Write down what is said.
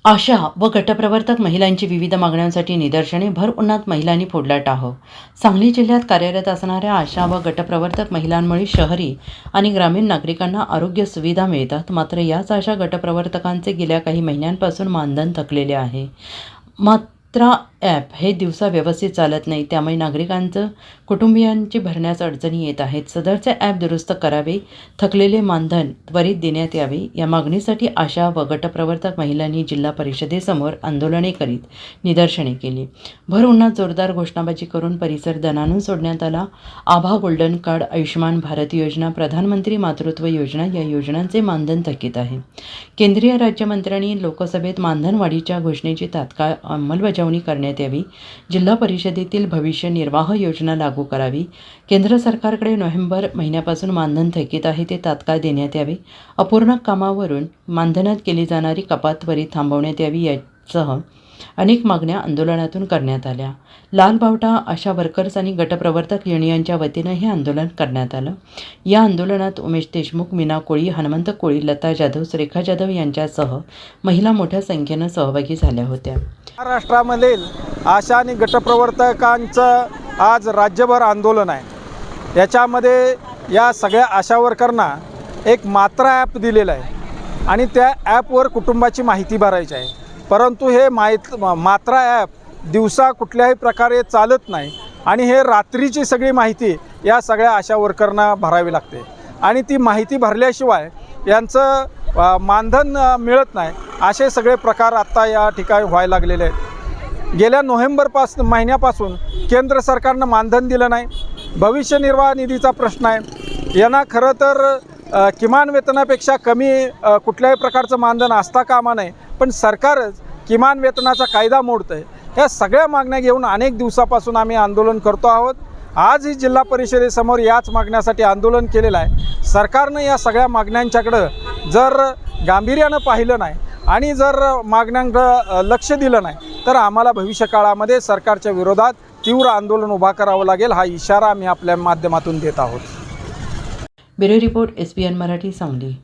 आशा व गटप्रवर्तक महिलांची विविध मागण्यांसाठी निदर्शने भर उन्हात महिलांनी फोडला टाहो। सांगली जिल्ह्यात कार्यरत असणाऱ्या आशा व गटप्रवर्तक महिलांमुळे शहरी आणि ग्रामीण नागरिकांना आरोग्य सुविधा मिळतात, मात्र याच आशा गटप्रवर्तकांचे गेल्या काही महिन्यांपासून मानधन थकलेले आहे। मात्रा ॲप हे दिवसा व्यवस्थित चालत नाही, त्यामुळे नागरिकांचं कुटुंबियांची भरण्यास अडचणी येत आहेत। सदरचे ॲप दुरुस्त करावे, थकलेले मानधन त्वरित देण्यात यावे या मागणीसाठी आशा व गटप्रवर्तक महिलांनी जिल्हा परिषदेसमोर आंदोलने करीत निदर्शने केली। भर उन्हात जोरदार घोषणाबाजी करून परिसर दणाणून सोडण्यात आला। आभा गोल्डन कार्ड, आयुष्यमान भारत योजना, प्रधानमंत्री मातृत्व योजना या योजनांचे मानधन थकीत आहे। केंद्रीय राज्यमंत्र्यांनी लोकसभेत मानधन वाढीच्या घोषणेची तात्काळ अंमलबजावणी करण्यात यावी। जिल्हा परिषदेतील भविष्य निर्वाह योजना लागू करावी। केंद्र सरकारकडे नोव्हेंबर महिन्यापासून मानधन थकीत आहे, ते तात्काळ देण्यात यावे। अपूर्ण कामावरून मानधनात केली जाणारी कपात त्वरित थांबवण्यात यावी यासह अनेक मागण्या आंदोलनातून करण्यात आल्या। लाल बावटा आशा वर्कर्स आणि गटप्रवर्तक युनियनच्या वतीनं हे आंदोलन करण्यात आलं। या आंदोलनात उमेश देशमुख, मीना कोळी, हनुमंत कोळी, लता जाधव, सुरेखा जाधव यांच्यासह महिला मोठ्या संख्येनं सहभागी झाल्या होत्या। महाराष्ट्रामधील आशा आणि गटप्रवर्तकांचं आज राज्यभर आंदोलन आहे। याच्यामध्ये या सगळ्या आशा वर्करना एक मात्रा ॲप दिलेलं आहे आणि त्या ॲपवर कुटुंबाची माहिती भरायची आहे, परंतु हे मात्रा ॲप दिवसा कुठल्याही प्रकारे चालत नाही आणि हे रात्रीची सगळी माहिती या सगळ्या आशा वर्करना भरावी लागते आणि ती माहिती भरल्याशिवाय यांचं मानधन मिळत नाही। असे सगळे प्रकार आत्ता या ठिकाणी व्हायला लागलेले आहेत। गेल्या नोव्हेंबर महिन्यापासून केंद्र सरकारनं मानधन दिलं नाही। भविष्य निर्वाह निधीचा प्रश्न आहे, यांना खरं तर किमान वेतनापेक्षा कमी कुठल्याही प्रकारचं मानधन असता कामा नये, पण सरकारच किमान वेतनाचा कायदा मोडतं आहे। ह्या सगळ्या मागण्या घेऊन अनेक दिवसापासून आम्ही आंदोलन करतो आहोत। आज ही जिल्हा परिषदेसमोर याच मागण्यासाठी आंदोलन केलेलं आहे। सरकारनं या सगळ्या मागण्यांच्याकडं जर गांभीर्यानं पाहिलं नाही आणि जर मागण्यांकडं लक्ष दिलं नाही तर आम्हाला भविष्यकाळामध्ये सरकारच्या विरोधात तीव्र आंदोलन उभा करावं लागेल, हा इशारा आम्ही आपल्या माध्यमातून देत आहोत। Bureau report, SBN Marathi, Sangli.